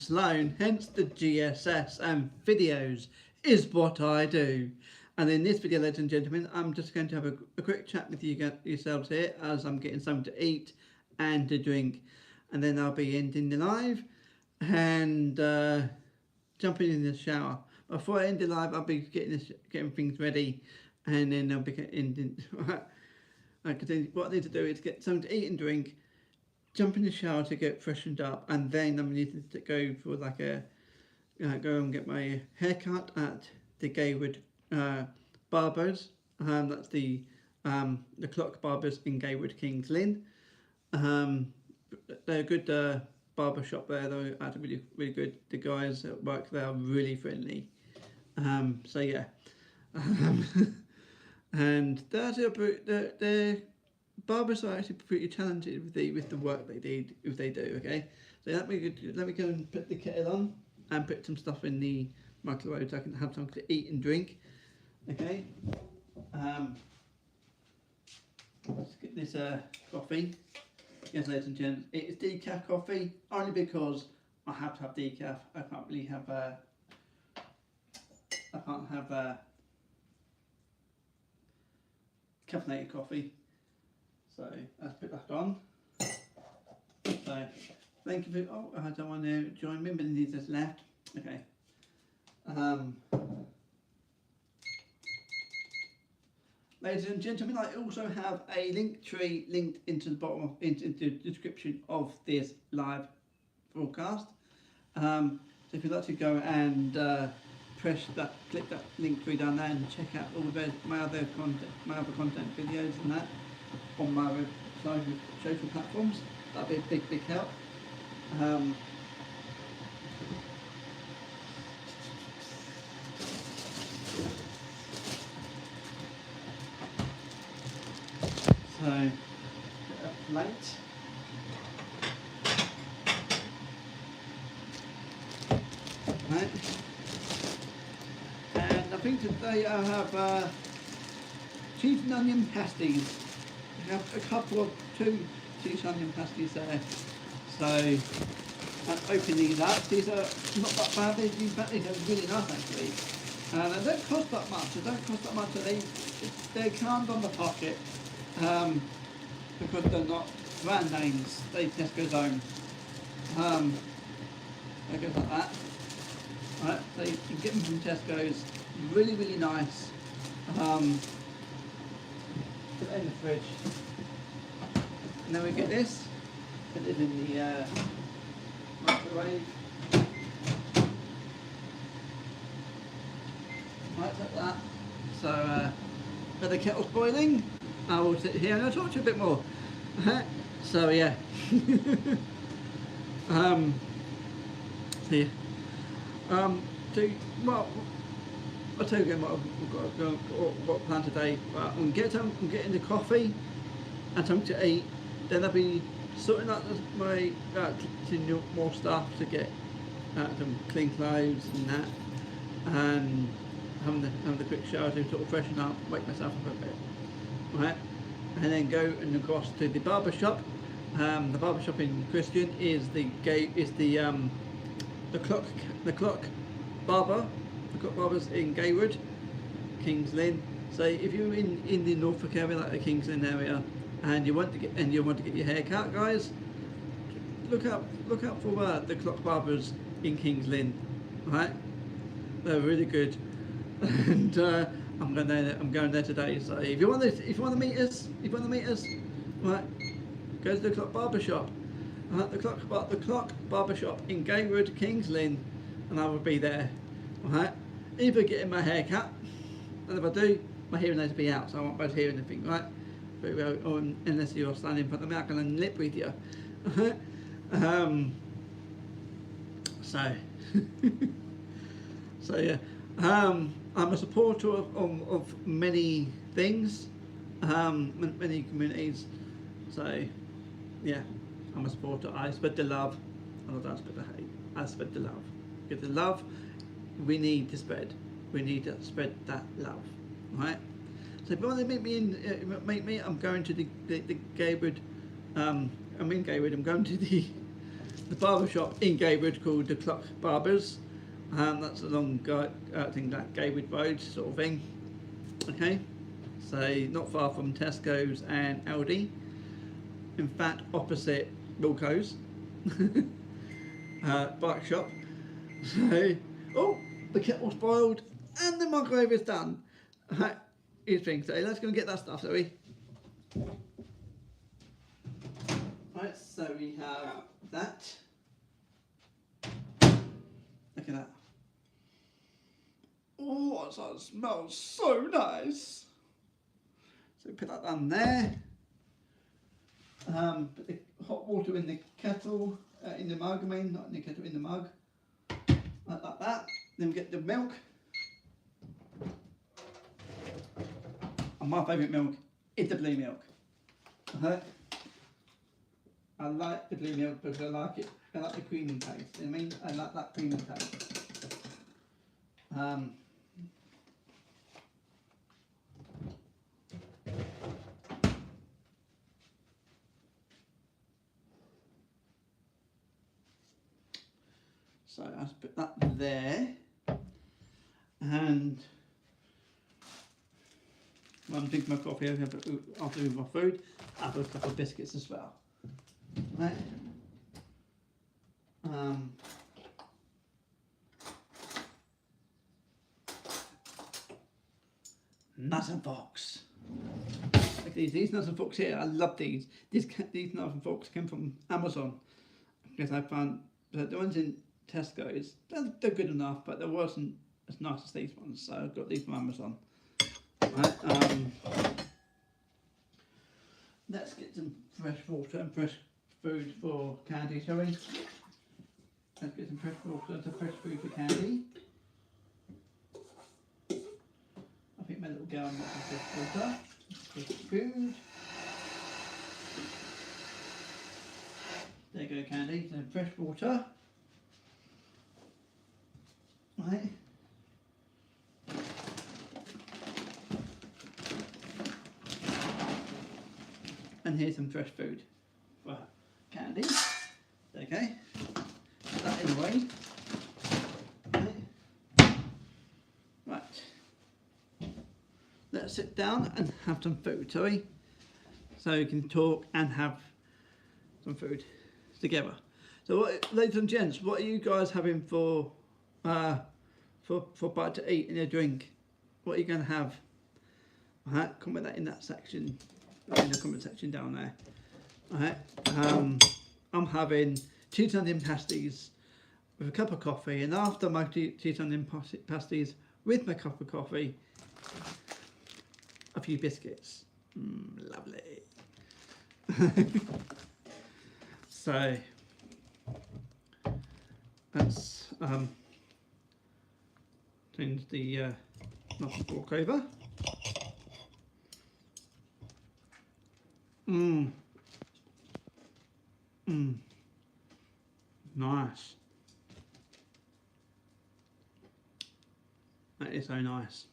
Sloan, hence the GSS and videos is what I do. And in this video, ladies and gentlemen, I'm just going to have a quick chat with yourselves here as I'm getting something to eat and to drink. And then I'll be ending the live and jumping in the shower. Before I end the live, I'll be getting things ready, and then I'll be ending. What I need to do is get something to eat and drink, jump in the shower to get freshened up, and then I'm needing to go for like go and get my haircut at the Gaywood Barbers. That's the Clock Barbers in Gaywood, Kings Lynn. They're a good barber shop there. They're actually really good. The guys that work there are really friendly. So yeah. And the barbers are actually pretty talented with the work they do. Okay, so let me go and put the kettle on and put some stuff in the microwave so I can have something to eat and drink. Okay, let's get this coffee. Yes, ladies and gents, it is decaf coffee only because I have to have decaf. I can't really have caffeinated coffee. So let's put that on. So thank you for. Oh, I don't want to join me, but he's just left. Okay. Ladies and gentlemen, I also have a link tree linked into the bottom into the description of this live broadcast. So if you'd like to go and click that link tree down there and check out all of my other content videos and that on my social platforms, that'd be a big help. So, a plate. Right. And I think today I have cheese and onion pasties. I have a couple of two cheese and onion pasties there. So I'll open these up. These are not that bad. These are really nice actually. And they don't cost that much. They don't cost that much. They're canned on the pocket because they're not brand names. They Tesco's own. It goes like that. Right, so you can get them from Tesco's. Really, really nice. Put it in the fridge. And then we get this. Put it in the microwave. Right, like that. So, when the kettle's boiling, I will sit here and I'll talk to you a bit more. So, yeah. Yeah. Well, I'll tell you again what I've got planned today. I'm getting the coffee and something to eat. Then I'll be sorting out my more stuff to get some clean clothes and that, and having the quick shower to sort of freshen up, wake myself up a bit, right? And then go and across to the barber shop. The barber shop in Christian is the Clock Barbers in Gaywood, Kings Lynn. So if you're in the Norfolk area, like the Kings Lynn area, and you want to get your hair cut, guys, look out for the Clock Barbers in Kings Lynn. Right, they're really good, and I'm going there today. So if you want to meet us, right, go to the Clock Barber Shop. The Clock Barber Shop in Gaywood, Kings Lynn, and I will be there. Right, either getting my hair cut, and if I do, my hearing aids will be out, so I won't be able to hear anything, right? But unless you're standing in front of me, I can lip with you. So, so yeah, I'm a supporter of many things, many communities. So, yeah. I'm a supporter. I spread the love, and I don't spread the hate. I spread the love. Get the love. We need to spread. We need to spread that love, right? So if you want to meet me, I'm going to the Gaywood. I'm in Gaywood. I'm going to the the barber shop in Gaywood called the Clock Barbers. That's along thing like Gaywood Road sort of thing. Okay, so not far from Tesco's and Aldi. In fact, opposite Wilco's bike shop. So, oh, the kettle's boiled and the microwave is done. Here's things. So let's go and get that stuff, shall we? Right, so we have that. Look at that. Oh, that smells so nice. So put that down there. Put the hot water in the kettle, in the mug, not in the kettle, in the mug. Like that. Then we get the milk. And my favourite milk is the blue milk. I like the blue milk because I like it. I like the creamy taste. You know what I mean? I like that creamy taste. So I just put that there, and when I'm drinking my coffee, after doing my food, I have a couple of biscuits as well. Right. Nuts and forks. Like these nuts and forks here, I love these. These nuts and forks came from Amazon because I found the ones in Tesco's, they're good enough, but they wasn't as nice as these ones, so I got these from Amazon. Right, let's get some fresh water and fresh food for Candy, shall we? Let's get some fresh water and some fresh food for Candy. I think my little girl wants some fresh water, fresh food. There you go, Candy, some fresh water. Right. And here's some fresh food for Candy. Okay. Put that in the way. Right. Let's sit down and have some food, shall we? So we can talk and have some food together. So, ladies and gents, what are you guys having for bite to eat and a drink? What are you going to have? Alright, comment that in that section, in the comment section down there. Alright, I'm having cheese onion pasties with a cup of coffee, and after my cheese onion pasties with my cup of coffee, a few biscuits. Lovely. So let's change the knife and fork over. Nice. That is so nice.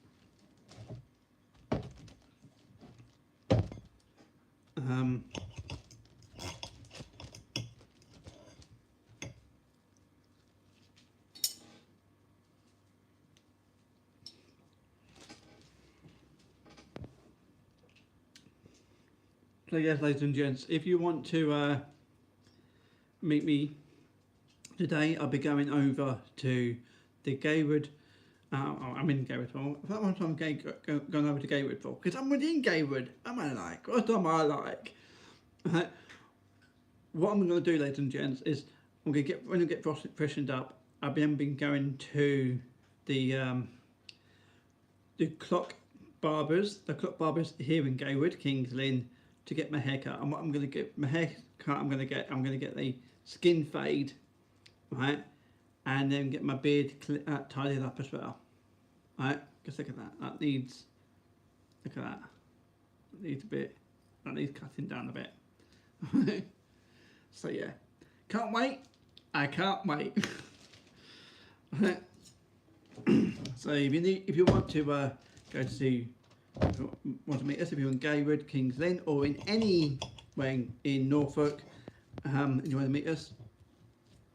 So yes, ladies and gents, if you want to meet me today, I'll be going over to the Gaywood. I'm in Gaywood for. That one time going over to Gaywood for, because I'm within Gaywood. Am I like? What am I like? What I'm going to do, ladies and gents, is I'm going to get when I get freshened up. I've been going to the Clock Barbers, here in Gaywood, Kings Lynn, to get my hair cut. And what I'm going to get my hair cut, I'm going to get the skin fade, right, and then get my beard tidied up as well, right. Just look at that. That needs, look at that. That needs a bit. That needs cutting down a bit. So yeah, can't wait. I can't wait. So if you want to go to want to meet us, if you're in Gaywood, Kings Lynn, or in any way in Norfolk, and you want to meet us,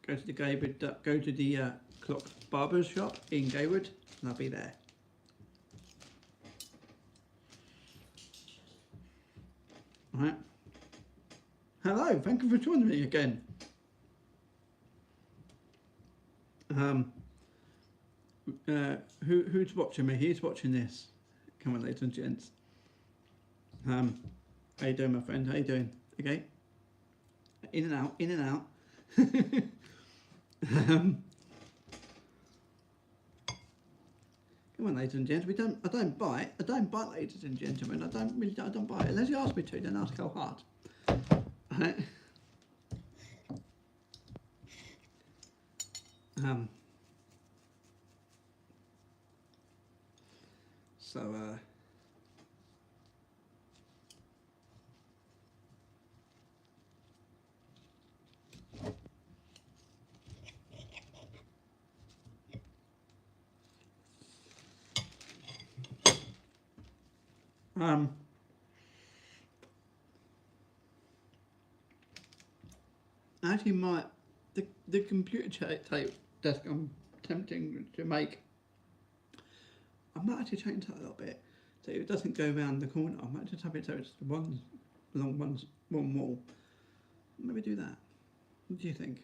go to the Clock Barber's shop in Gaywood, and I'll be there. Alright. Hello, thank you for joining me again. Who's watching me? Who's watching this? Come on, ladies and gents. How you doing, my friend? How you doing? Okay. In and out, in and out. Come on, ladies and gentlemen. I don't bite, ladies and gentlemen. I don't bite. Unless you ask me to, then ask how hard. Alright. So, actually, the computer tape desk I'm attempting to make, I might actually change that a little bit so it doesn't go around the corner. I might just have it so it's one wall. Maybe do that. What do you think?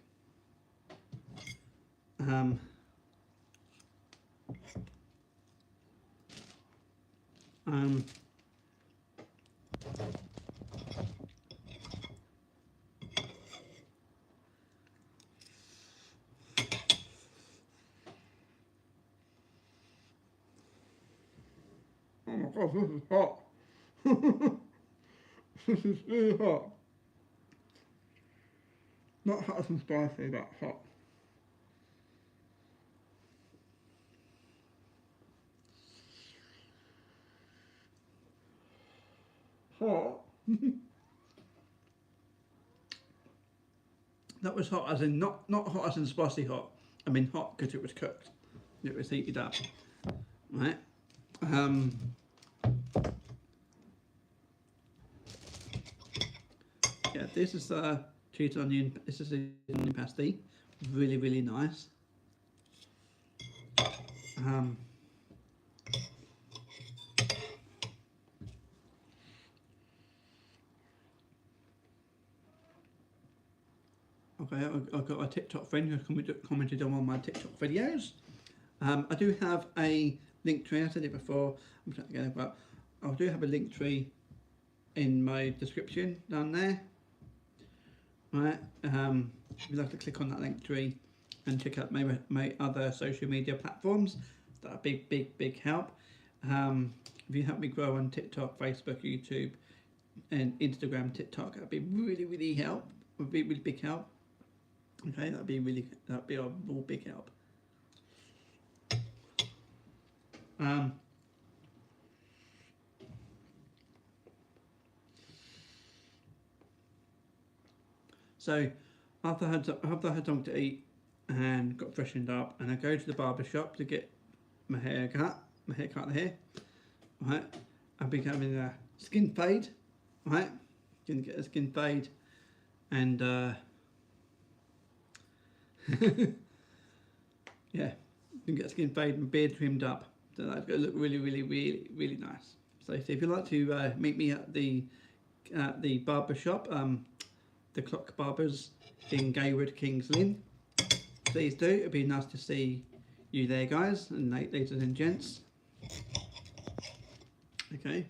Oh my gosh, this is hot. This is really hot. Not hot and spicy, but hot. Hot. That was hot as in not hot as in spicy hot. I mean hot because it was cooked. It was heated up. Right. Yeah, this is cheese onion. This is the onion pasty. Really, really nice. Okay, I've got a TikTok friend who commented on one of my TikTok videos. I do have a link tree. I said it before. I'm trying again, but I do have a link tree in my description down there. Right. If you'd like to click on that link tree and check out my other social media platforms, that'd be big help. If you help me grow on TikTok, Facebook, YouTube, and Instagram, TikTok, that'd be really help. Would be really big help. Okay, that'd be a real big help. So after I had something to eat and got freshened up, and I go to the barber shop to get my hair cut here. Right, I've been having a skin fade. Right, gonna get a skin fade, and yeah, gonna get a skin fade and beard trimmed up. So that's gonna look really nice. So if you'd like to meet me at the barber shop, the Clock Barbers in Gaywood, Kings Lynn, please do. It'd be nice to see you there, guys and ladies and gents. Okay.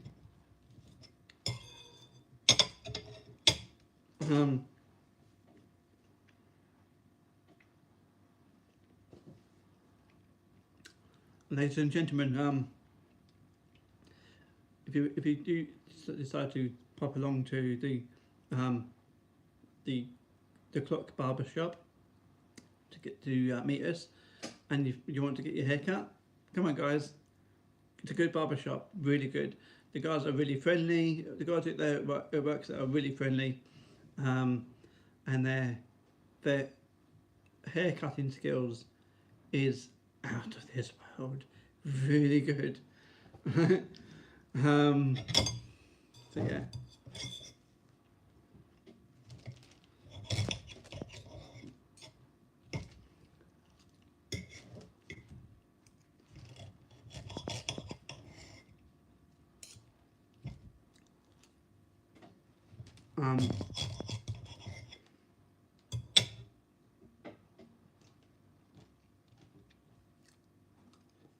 Ladies and gentlemen, if you do decide to pop along to the Clock Barber shop to meet us, and if you want to get your hair cut, come on, guys. It's a good barber shop, really good. The guys are really friendly. The guys that works there are really friendly, and their hair cutting skills is out of this world. Really good. So yeah.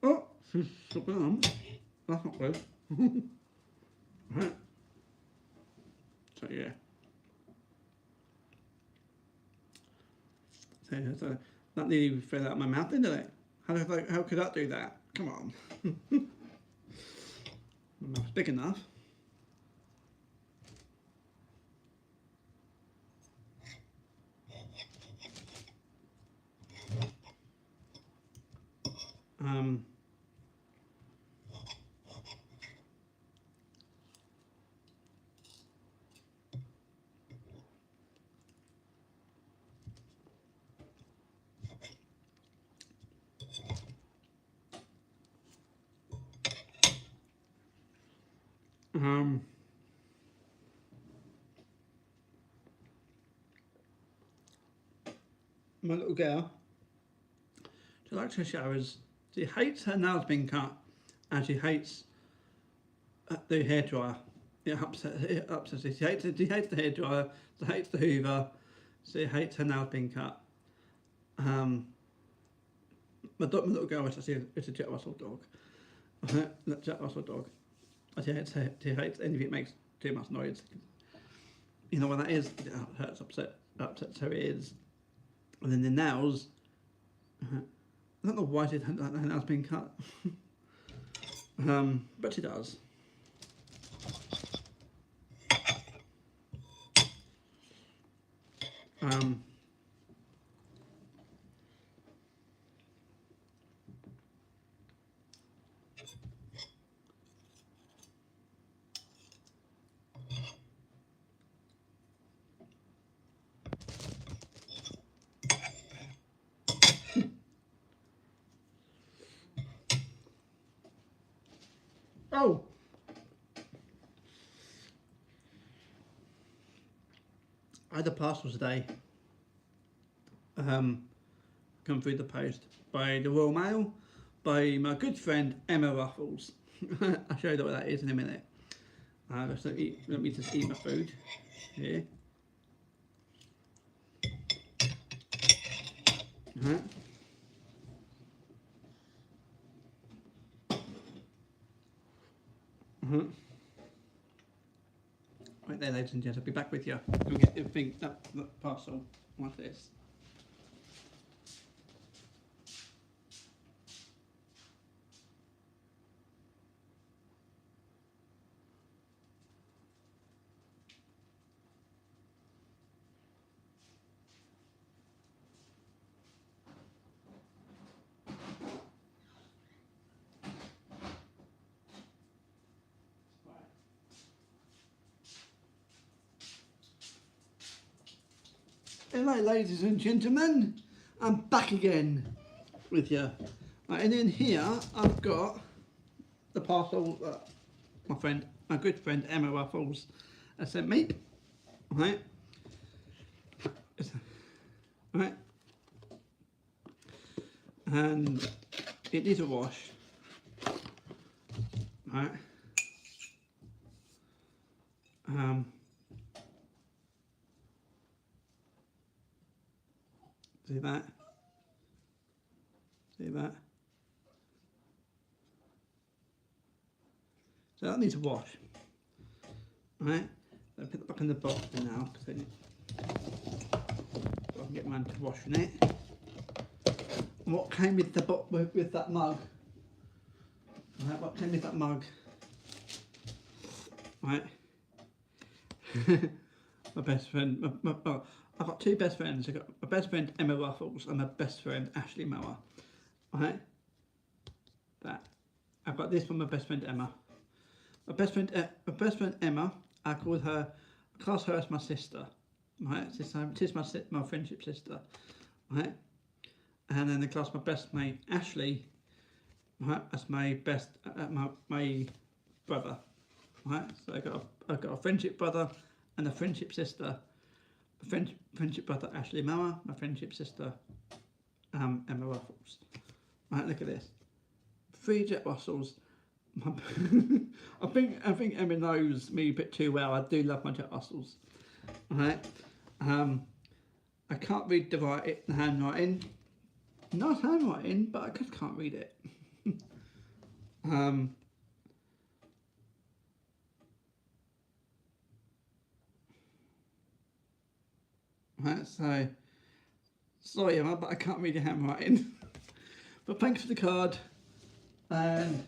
Oh, she's stuck my arm. That's not good. Right. So yeah. So that nearly fell out of my mouth, didn't it? How could that do that? Come on. My mouth's big enough. Um, um, my little girl, she likes her showers. She hates her nails being cut, and she hates the hairdryer. It upsets her. She hates the hairdryer. She hates the Hoover. She hates her nails being cut. My little girl is a Jack Russell dog. Jack Russell dog. She hates anything that makes too much noise. You know what that is? It hurts, upsets her ears. And then the nails. I don't know why she doesn't like her nails being cut. But she does. Oh! I had a parcel today come through the post by the Royal Mail by my good friend Emma Ruffles. I'll show you what that is in a minute. Let me just eat my food here. Right there, ladies and gents, I'll be back with you. We'll get everything that parcel like this. Hello ladies and gentlemen, I'm back again with you. Right, and then here I've got the parcel that my good friend Emma Ruffles has sent me. Right, right, and it needs a wash. Right. See that? See that? So that needs a wash. Right? So I'll put it back in the box for now, so I can get around to washing it. And what came with the with that mug? Right, what came with that mug? Right. My best friend, I've got two best friends. I've got my best friend Emma Ruffles and my best friend Ashley Mower. Right? That. I've got this from my best friend Emma. My best friend Emma, I class her as my sister. Right? She's my friendship sister. Right? And then I class my best mate Ashley, right, as my my brother. Right? So I've got a friendship brother and a friendship sister. Friendship brother Ashley Mower, my friendship sister Emma Ruffles. Right, look at this. 3 Jack Russells. I think Emma knows me a bit too well. I do love my Jack Russells. Right. I can't read the handwriting. Nice handwriting, but I just can't read it. Right, so sorry Emma, but I can't read your handwriting. But thanks for the card, and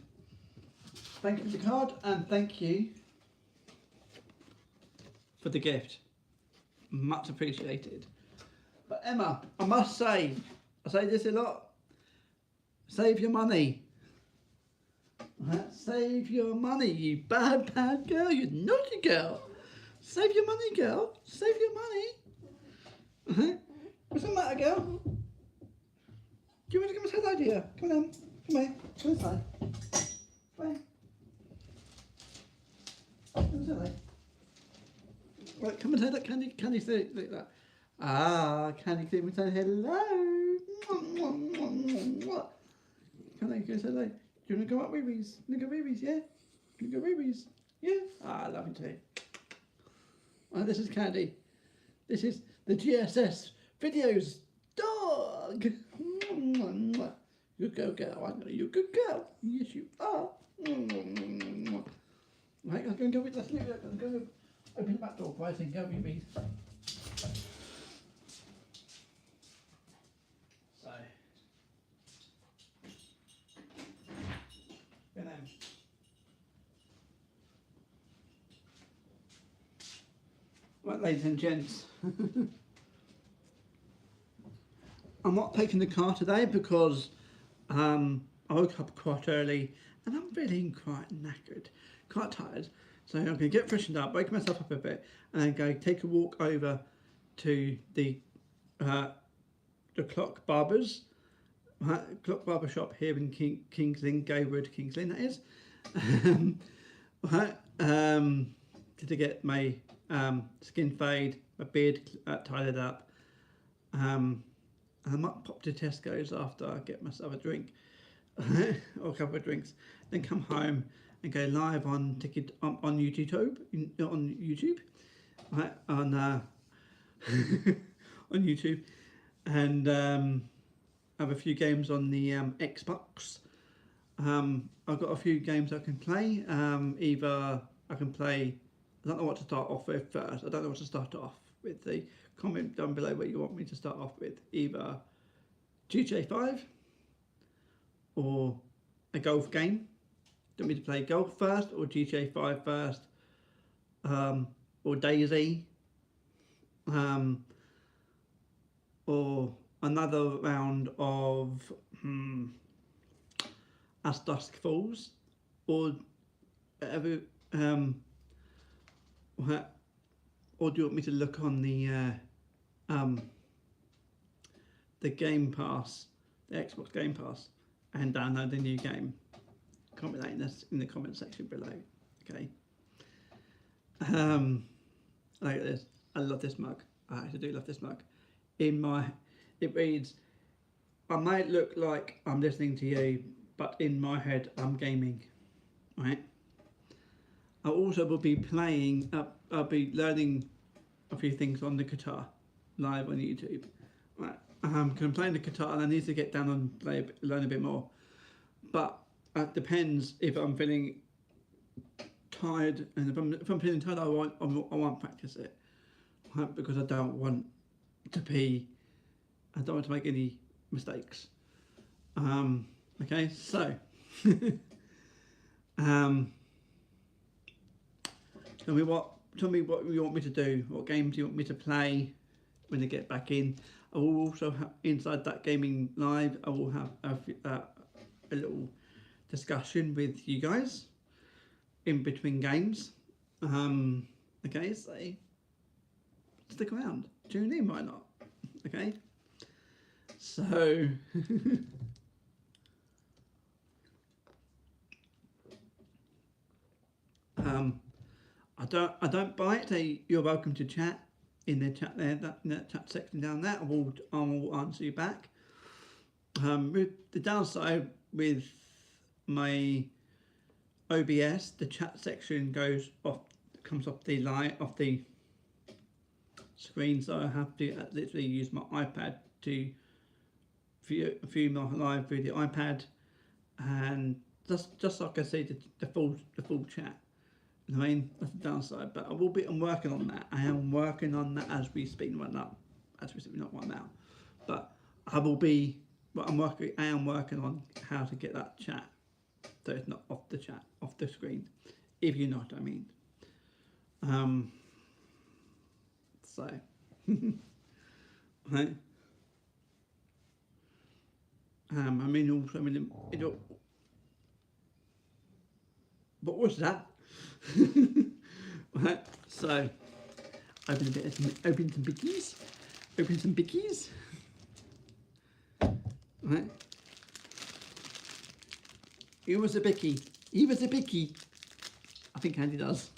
thank you for the card, and thank you for the gift. Much appreciated. But Emma, I must say, I say this a lot, save your money. Right? Save your money, you bad girl, you naughty girl. Save your money, girl. Save your money. What's the matter, girl? Do you want to come and say hello, dear? Come on, come here. Come inside. Come here. Come and say hello. Right, come and say that. Can you say it like that? Ah, can you come and say hello? Can I go say hello? Do you want to go up Weebies? You want to go Weebies, yeah? You want to go Weebies? Yeah? Ah, I love you too. Oh, this is Candy. This is the GSS Video's dog. You good girl. I know you're a good girl. Yes, you are. Right, I'm going to go with, let's leave it. I'm going to open the back door for I think, go Weebies. So. And then. Right, ladies and gents, I'm not taking the car today because I woke up quite early and I'm feeling quite knackered, quite tired. So I'm going to get freshened up, wake myself up a bit, and then go take a walk over to the Clock Barbers, Clock Barber Shop here in Kings Lynn, Gaywood, Kings Lynn that is, to get my skin fade, my beard tidied up. I might pop to Tesco's after I get myself a drink or a couple of drinks, then come home and go live on YouTube, right, on on YouTube, and have a few games on the Xbox. I've got a few games I can play. Either I can play. I don't know what to start off with first. I don't know what to start off with. The comment down below what you want me to start off with. Either GTA 5 or a golf game. Do you want me to play golf first or GTA 5 first? Or Daisy? Or another round of As Dusk Falls? Or or do you want me to look on the Game Pass, the Xbox Game Pass, and download the new game? Comment that in the comment section below. Okay. Look at this. I love this mug. I actually do love this mug. It reads, "I might look like I'm listening to you, but in my head I'm gaming." Right. I also will be playing. I'll be learning a few things on the guitar live on YouTube. Right. Because I'm playing the guitar and I need to get down and learn a bit more. But it depends if I'm feeling tired, and if I'm feeling tired, I won't practice it, right? Because I don't want to make any mistakes. Okay, so tell me what you want me to do. What games do you want me to play when I get back in? I will also have, inside that gaming live, I will have a little discussion with you guys in between games. Okay, so stick around, tune in, why not? Okay, so I don't bite. So you're welcome to chat in the chat there, in that chat section down there. I will answer you back. With the downside with my OBS, the chat section comes off the line, off the screen, so I have to literally use my iPad to view my live through the iPad, and just like I say, the full chat. I mean, that's the downside, but I'm working on that. I am working on that as we speak right now. As we speak, not right now, but I will be. But I am working on how to get that chat, so it's not off the chat, off the screen, if you know what I mean. So, right. I mean, also, what was that? Right. So, open some bickies. Open some bickies. Right. He was a bicky. He was a bicky. I think Andy does.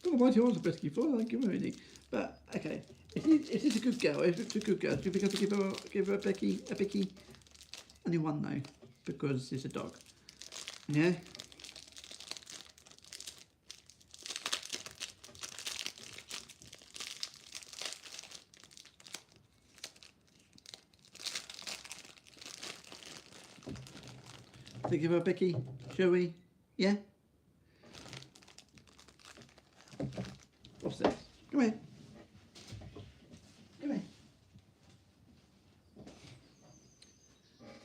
Don't know why he wants a biscuit for. I give her any. But okay, if it's a good girl, if it's a good girl, do we have to give her a bicky? A bicky? Only one though, because it's a dog. Yeah. To give her a bicky, shall we? Yeah? What's this? Come here. Come here.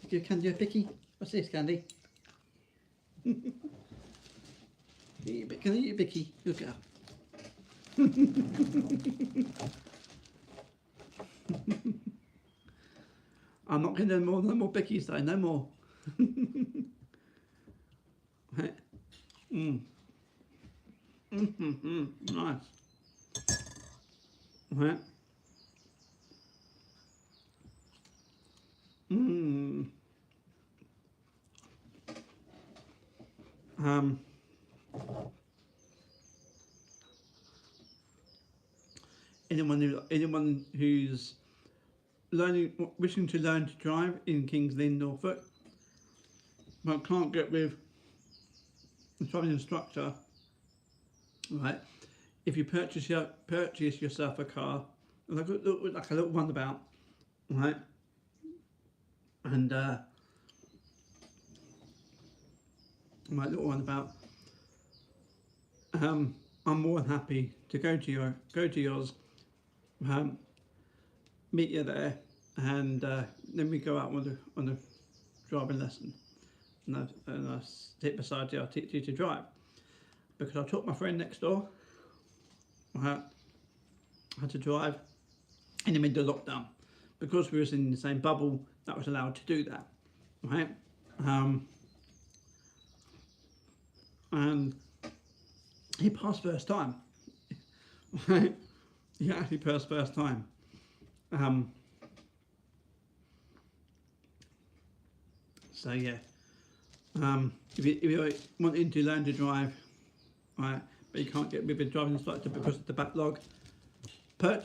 Give Candy a bicky. What's this, Candy? Can I eat a bicky? Good girl. I'm not going to do no more bickies though, no more. Right. Nice. Right. Anyone who's wishing to learn to drive in King's Lynn, Norfolk, but can't get with a driving instructor, right? If you purchase yourself a car, like a little runabout, right? And my little runabout, I'm more than happy to go to yours, meet you there, and then we go out on a driving lesson, and I sit beside you. I'll teach you to drive, because I taught my friend next door how to drive in the middle of lockdown, because we was in the same bubble that was allowed to do that, right? And he passed first time. Right? He actually passed first time. So yeah, if you wanting to learn to drive, right, but you can't get with a driving instructor because of the backlog, buy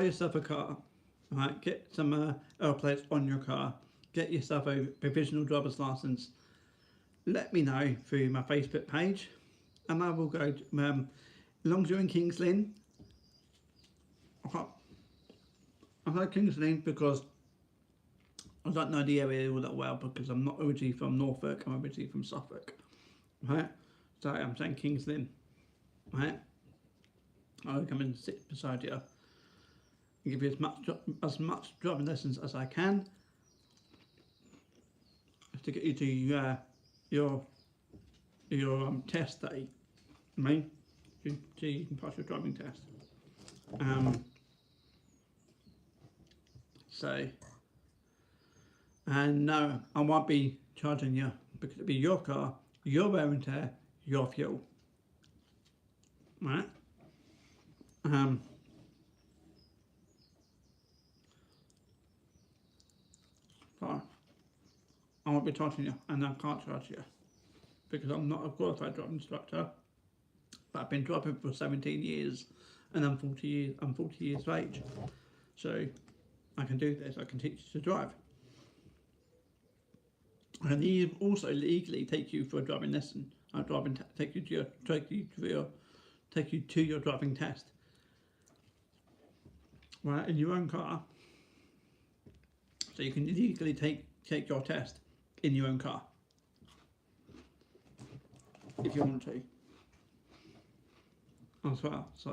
yourself a car, right? Get some L plates on your car. Get yourself a provisional driver's license. Let me know through my Facebook page, and I will go. As long as you're in King's Lynn, I like King's Lynn because I don't know the area all that well, because I'm not originally from Norfolk. I'm originally from Suffolk, right? So I'm saying King's Lynn, right? I'll come and sit beside you and give you as much driving lessons as I can to get you to your test day. I mean, so you can pass your driving test. So, and no, I won't be charging you, because it'll be your car, your wear and tear, your fuel. Right? So I won't be charging you, and I can't charge you, because I'm not a qualified driving instructor, but I've been driving for 17 years, and I'm 40 years of age, so I can do this. I can teach you to drive, and he also legally take you for a driving lesson. Take you to your driving test. right, in your own car. So you can legally take your test in your own car if you want to as well. So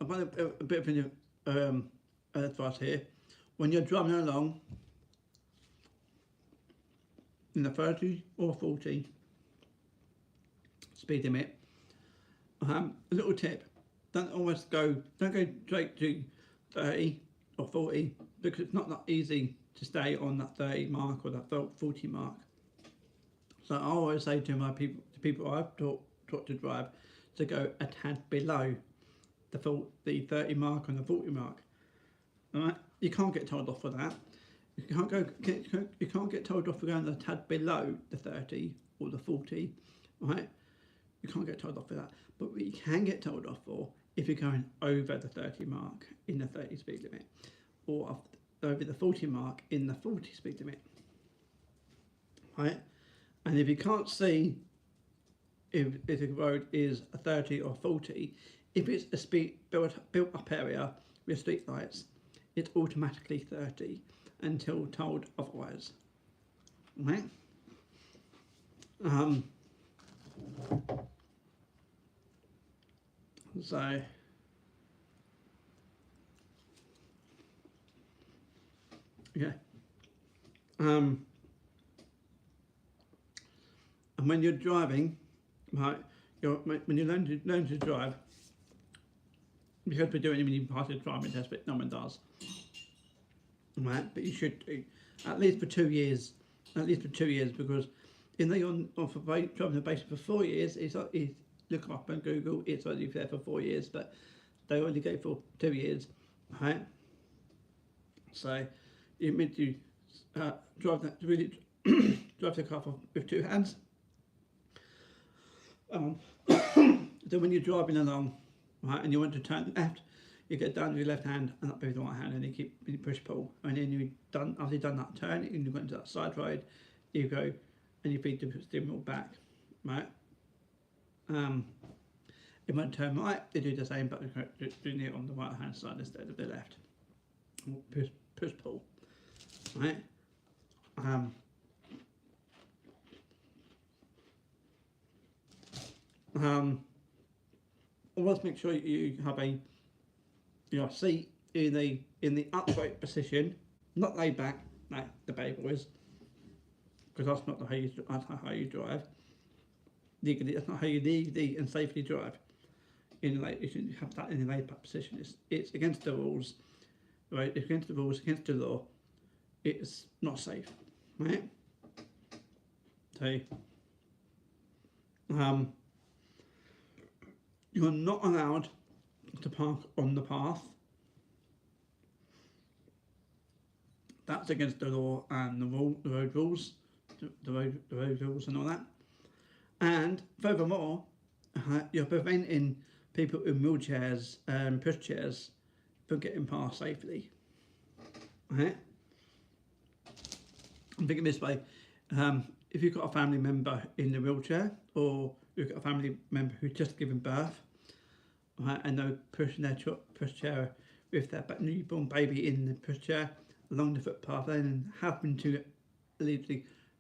I've got a bit of advice here. When you're driving along in the 30 or 40 speed limit, a little tip: don't go straight to 30 or 40, because it's not that easy to stay on that 30 mark or that 40 mark. So I always say to the people I've taught to drive, to go a tad below the 30 mark and the 40 mark. Alright, you can't get told off for that. You can't get told off for going a tad below the 30 or the 40. Right? You can't get told off for that. But what you can get told off for, if you're going over the 30 mark in the 30 speed limit, or over the 40 mark in the 40 speed limit. Right? And if you can't see if the road is a 30 or 40, if it's a speed built up area with street lights, it's automatically 30 until told otherwise. Right? So yeah. And when you're driving, right, when you learn to drive, you should be doing it when you pass the driving test, but no one does. Right, but you should do at least for 2 years. At least for 2 years, because if they're on for driving the basis for 4 years, it's look up on Google, it's only there for 4 years, but they only go for 2 years. Right. So you meant to drive that really drive the car with 2 hands. So when you're driving along, right, and you want to turn left, you get down with your left hand and up with the right hand, and you push pull, and then after you've done that turn and you've got into that side road, you go and you feed the steering wheel back, right. If you want to turn right, they do the same, but doing it on the right hand side instead of the left. Push pull, right. Always make sure you have your seat in the upright position, not laid back like the baby is, because that's not how you drive. Legally, that's not how you legally and safely drive. You should have that in a laid back position. It's against the rules, right? It's against the rules, against the law. It's not safe, right? So, you're not allowed to park on the path. That's against the law and the road rules, the road rules and all that. And furthermore, you're preventing people in wheelchairs and pushchairs from getting past safely. Right? I'm thinking this way: if you've got a family member in the wheelchair, or you've got a family member who's just given birth, right, and they're pushing their pushchair with their newborn baby in the pushchair along the footpath, and happen to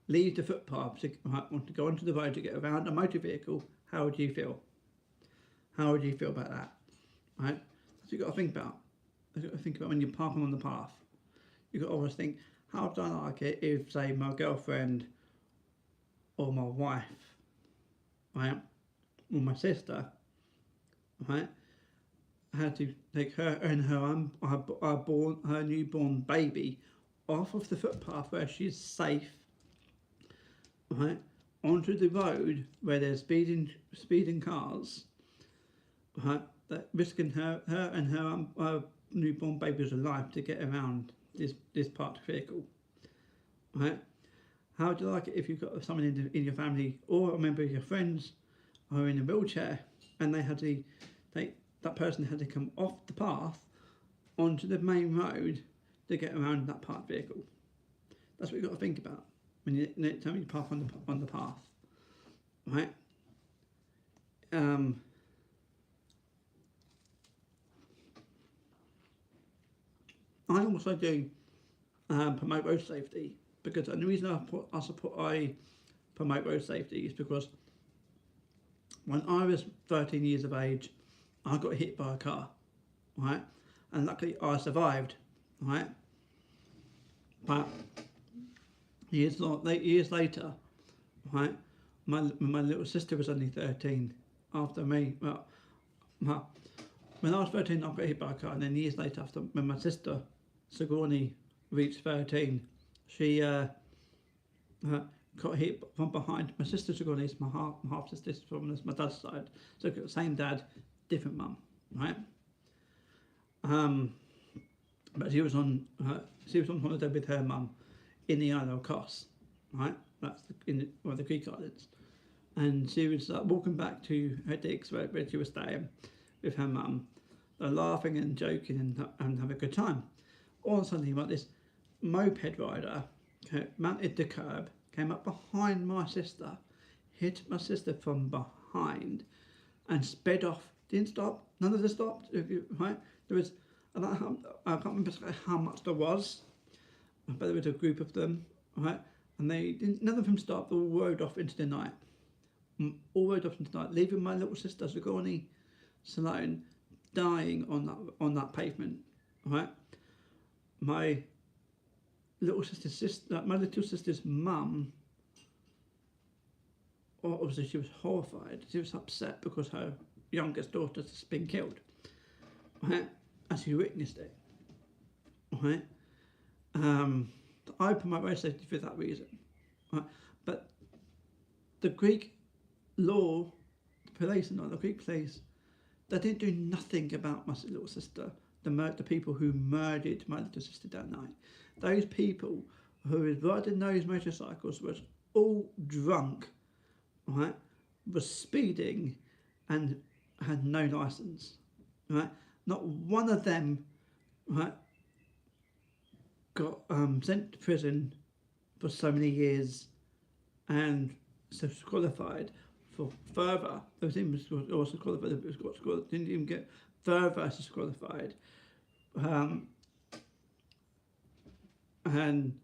leave the footpath to want to go onto the road to get around a motor vehicle, how would you feel? How would you feel about that? Right? So you've got to think about. You've got to think about when you're parking on the path. You've got to always think, how would I like it if, say, my girlfriend or my wife, right, or my sister, right, had to take her and her newborn baby off of the footpath where she's safe, right, onto the road where there's speeding cars, right, that risking her and her newborn baby's life to get around this parked vehicle, right? How would you like it if you've got someone in your family or a member of your friends who are in a wheelchair, and that person had to come off the path onto the main road to get around that parked vehicle? That's what you've got to think about when you tell me you park on the path, right? I'm also do promote road safety, because the reason I promote road safety is because when I was 13 years of age, I got hit by a car, right? And luckily I survived, right? But years later, right, my little sister was only 13 after me. Well, when I was 13, I got hit by a car, and then years later, after when my sister Sigourney reached 13, she got hit from behind. My sister Sigourney is my half sister from my dad's side, so same dad, different mum, right? But she was on holiday with her mum in the Isle of Kos, right? That's in one of the Greek islands, and she was walking back to her digs where she was staying with her mum. They're laughing and joking and having a good time. All of a sudden, this moped rider mounted the curb, came up behind my sister, hit my sister from behind, and sped off. Didn't stop. None of them stopped. Right? There was, I can't remember how much there was, but there was a group of them, right? And none of them stopped. All rode off into the night. All rode off into the night, leaving my little sister Sigourney Sloane dying on that pavement, right? My little sister's mum, obviously she was horrified. She was upset because her youngest daughter has been killed, right? And she witnessed it, right? I promote road safety for that reason, right? But the Greek law, the Greek police, they didn't do nothing about my little sister, the people who murdered my little sister that night. Those people who were riding those motorcycles was all drunk, right? Was speeding and had no license, right? Not one of them, right, got sent to prison for so many years and disqualified for further. Those things also qualified. Didn't even get further disqualified, and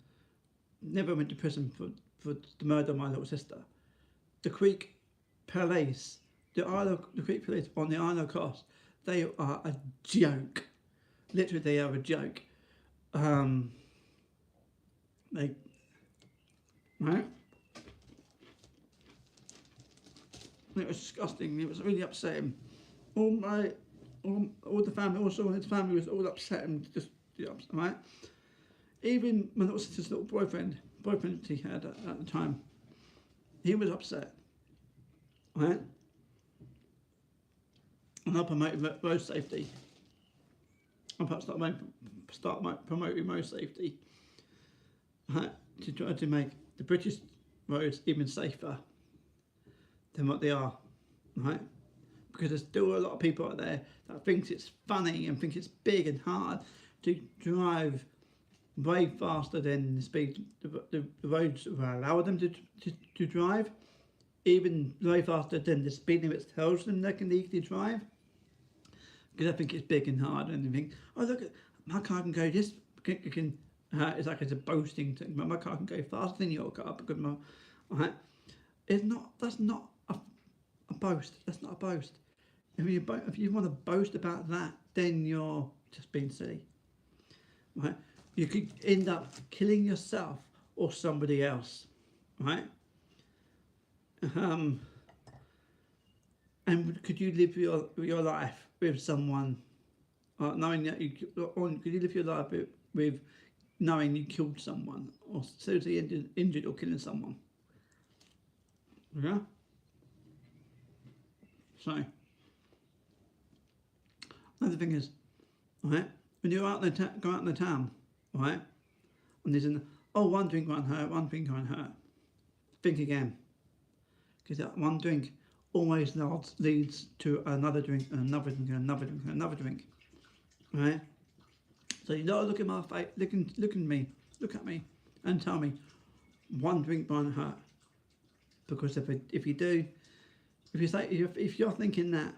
never went to prison for the murder of my little sister. The Greek police, the Greek police on the Isle of Kos, they are a joke. Literally, they are a joke. Right? It was disgusting. It was really upsetting. All the family, also his family was all upset and just right. Even my little sister's little boyfriend he had at the time, he was upset, right? And I promoted road safety. I perhaps start promoting road safety, right? To try to make the British roads even safer than what they are, right? Because there's still a lot of people out there that thinks it's funny and think it's big and hard to drive way faster than the speed the roads allow them to drive, even way faster than the speed limit tells them they can legally drive. Because I think it's big and hard, and they think, oh look, my car can go this, it's like it's a boasting thing. My car can go faster than your car because right? It's not. That's not a boast. That's not a boast. If you want to boast about that, then you're just being silly, right? You could end up killing yourself or somebody else, right? And could you live your life with someone knowing that could you live your life with knowing you killed someone or seriously injured or killing someone? Yeah. So another thing is, right, when you're out go out in the town, right, and there's one drink won't hurt, one drink won't hurt. Think again, because that one drink always leads to another drink and another drink and another drink and another drink, right? So you gotta look at my face, look at me, and tell me one drink won't hurt. Because if you do, if you're thinking that,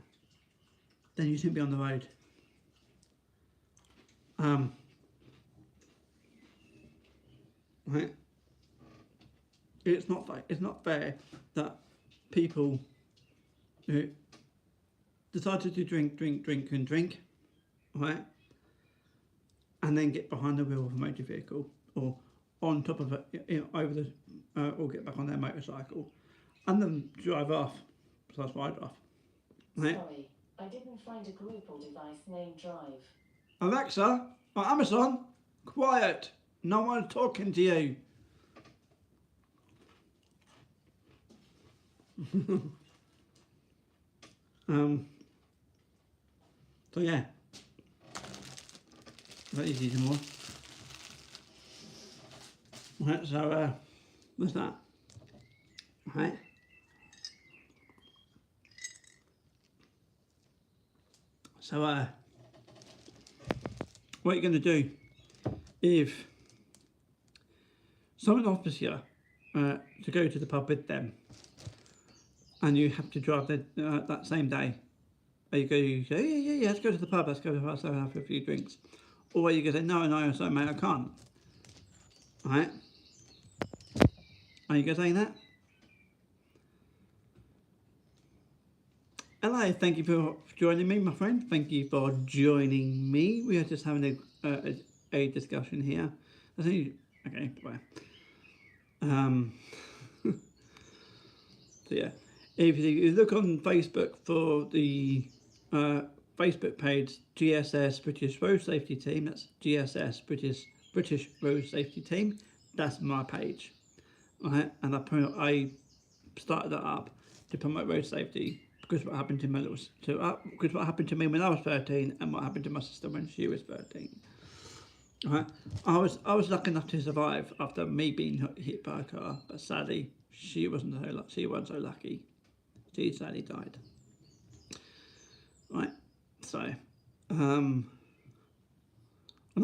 then you shouldn't be on the road. Right? It's not fair that people who decided to drink, right, and then get behind the wheel of a motor vehicle or on top of it, over the, or get back on their motorcycle, and then drive off, plus ride off. Right? Sorry, I didn't find a group or device named Drive. Alexa, or Amazon, quiet. No one's talking to you. So yeah, that easy anymore. Right, so what's that? Right. So what you're going to do if someone offers you to go to the pub with them, and you have to drive that same day, you say, yeah, let's go to the pub, let's go to the pub, so have a few drinks. Or you can say, no, sorry mate, I can't. Alright? Are you going to say that? Hello, thank you for joining me, my friend. Thank you for joining me. We are just having a discussion here. Okay, bye. So yeah, if you look on Facebook for the Facebook page GSS British Road Safety Team, that's GSS British Road Safety Team. That's my page, right? And I started that up to promote road safety because what happened to me because what happened to me when I was 13 and what happened to my sister when she was 13. Right? I was lucky enough to survive after me being hit by a car, but sadly she wasn't so lucky. She sadly died. Right, so not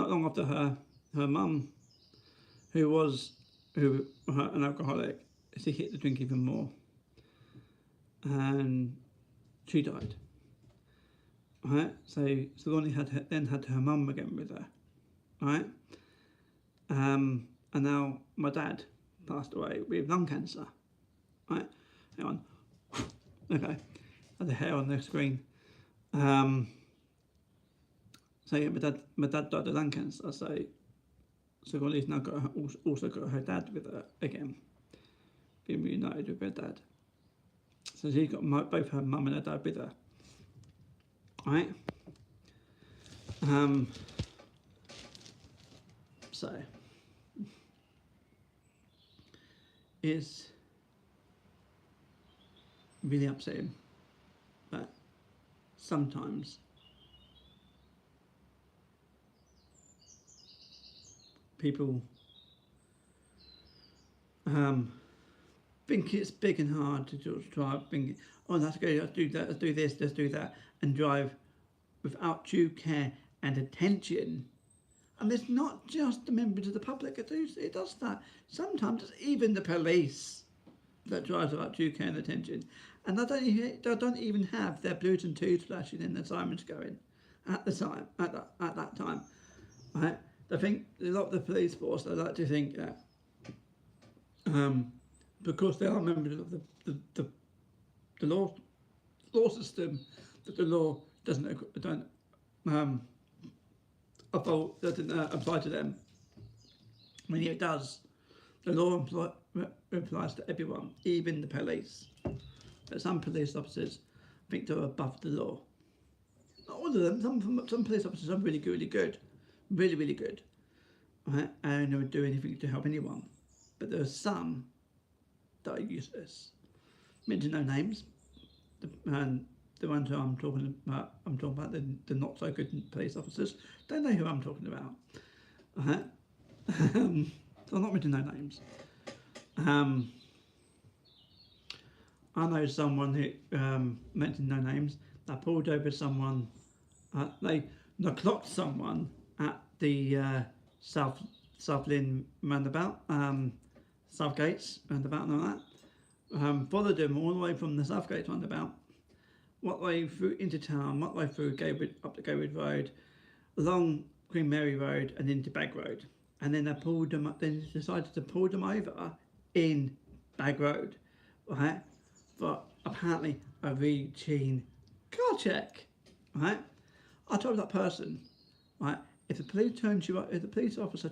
long after her mum, who was an alcoholic, she hit the drink even more, and she died. Right, so Sigourney then had her mum again with her. Right, and now my dad passed away with lung cancer. Right, hang on. Okay, had the hair on the screen. So yeah, my dad died of lung cancer. So Sigourney's now also got her dad with her again, being reunited with her dad. So she's got both her mum and her dad with her. Right. So it's really upsetting, but sometimes people think it's big and hard to just drive, thinking, oh, let's go, let's do that, let's do this, let's do that, and drive without due care and attention. And it's not just the members of the public that it does that. Sometimes it's even the police that drives without due care and attention. And they don't even have their blues and twos flashing and the sirens going at that time. Right? I think a lot of the police force, they like to think that because they are members of the law system, that the law doesn't apply to them. When it does, the law applies to everyone, even the police. But some police officers think they're above the law. Not all of them. Some police officers are really good, really good, right? And they would do anything to help anyone. But there are some that are useless. Mention no names. And the ones who I'm talking about the not so good police officers. Don't know who I'm talking about. So I'm not mentioning no names. I know someone who mentioned no names that pulled over someone. They clocked someone at the South South Lynn roundabout, South Gates roundabout and all that. Followed them all the way from the South Gates roundabout, what way through into town, what way through Gaywood, up the Gaywood Road, along Queen Mary Road and into Bag Road. And then I pulled them up, then decided to pull them over in Bag Road, right? For apparently a routine car check, right? I told that person, right, if the police turns you up, if the police officer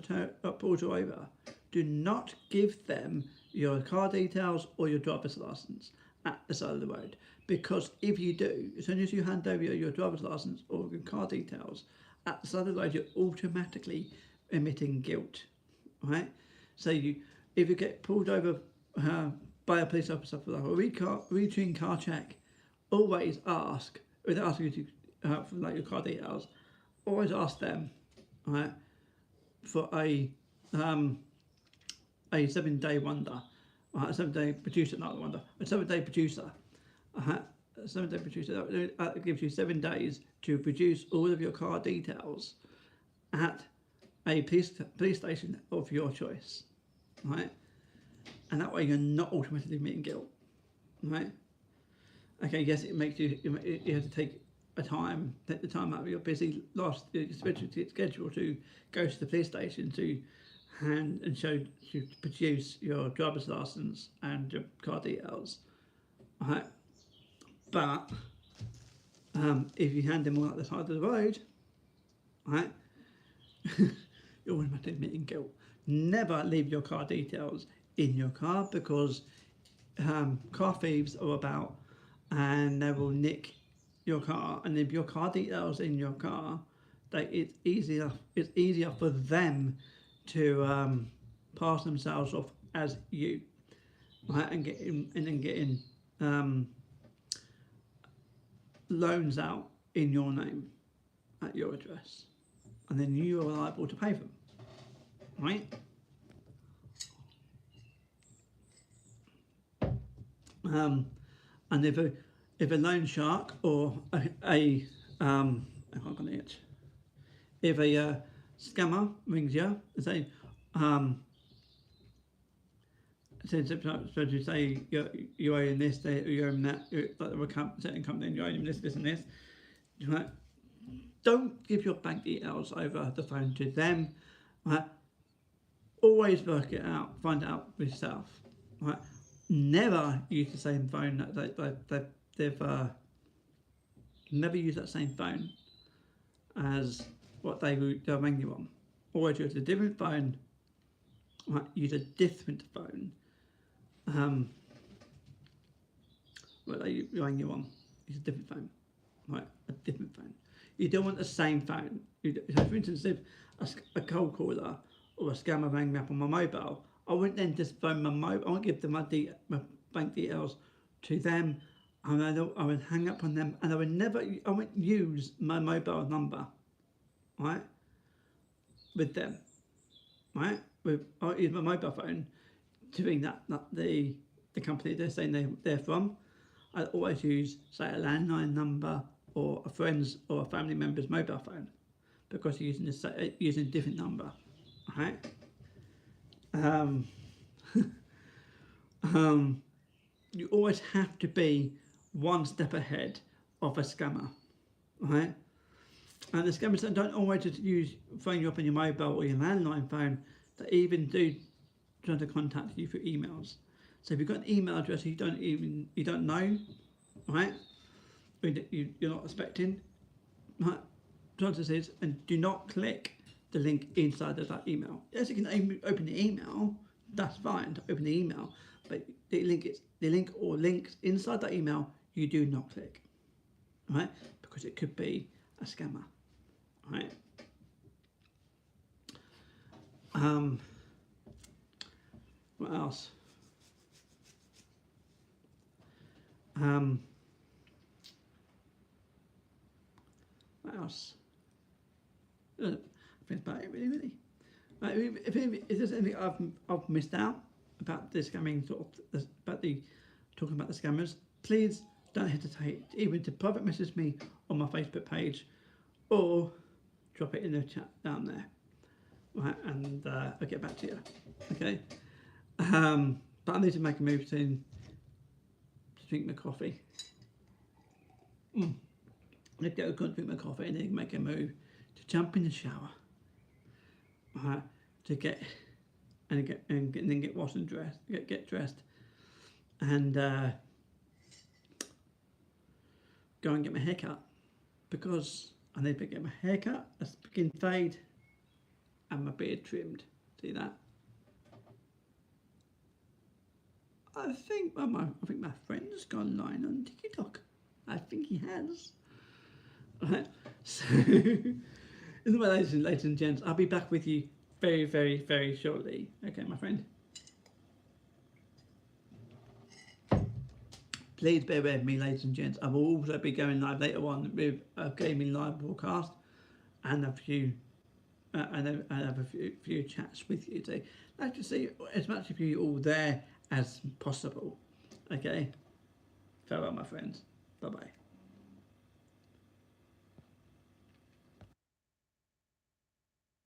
pulls you over, do not give them your car details or your driver's license at the side of the road, because if you do, as soon as you hand over your driver's license or your car details at the side of the road, you're automatically emitting guilt, right? So if you get pulled over by a police officer for a routine car check, always ask, if they ask you to for like your car details, always ask them, right, for a 7-day wonder, right, a 7-day producer, not a wonder, a 7-day producer, a 7-day producer that gives you 7 days to produce all of your car details at a police station of your choice, right? And that way you're not automatically admitting guilt, right? Okay, yes, it makes you have to take the time out of your busy schedule to go to the police station to hand and to produce your driver's license and your car details, right? But if you hand them all at the side of the road, right, you're automatically admitting guilt. Never leave your car details in your car, because car thieves are about and they will nick your car, and if your car details in your car, it's easier for them to pass themselves off as you, right, and then getting loans out in your name at your address, and then you are liable to pay for them, right? And if a loan shark or I can't get it. If a scammer rings you and say, so to say you own this, you own that, like a certain company, and you own this and this, right? Don't give your bank details over the phone to them, right? Always work it out, find it out for yourself, right? Never use the same phone that they've never use that same phone as what they'll ring you on. Always use a different phone, right? Use a different phone. What they ring you on. Use a different phone, right? A different phone. You don't want the same phone. So for instance, if a cold caller or a scammer rang me up on my mobile, I wouldn't then just phone my mobile. I won't give them my bank details to them, and I would hang up on them, and I won't use my mobile number, right, with them, right? I'll use my mobile phone to ring that the company they're saying they're from. I always use, say, a landline number or a friend's or a family member's mobile phone, because you're using a different number, right? You always have to be one step ahead of a scammer, right? And the scammers don't always just phone you up on your mobile or your landline phone. They even do try to contact you through emails. So if you've got an email address you don't know, right? You're not expecting, right? Chances is, and do not click the link inside of that email. Yes, you can open the email. That's fine to open the email, but the link or links inside that email you do not click, right? Because it could be a scammer, right? What else? What else? I think that's about it, really. If there's anything I've missed out about the scamming, talking about the scammers, please don't hesitate even to private message me on my Facebook page or drop it in the chat down there. right, and I'll get back to you. Okay. But I need to make a move soon to drink my coffee. Let's go drink my coffee and then make a move to jump in the shower. Right, to get and then get washed and dressed, get dressed, and go and get my hair cut, because I need to get my hair cut, a skin fade, and my beard trimmed. See that? I think my friend's gone live on TikTok. I think he has. Right. So, anyway, ladies and gents, I'll be back with you very, very, very shortly. Okay, my friend. Please bear with me, ladies and gents. I will also be going live later on with a gaming live broadcast and a few few chats with you today. I'd like to see as much of you all there as possible. Okay? Farewell, my friends. Bye-bye.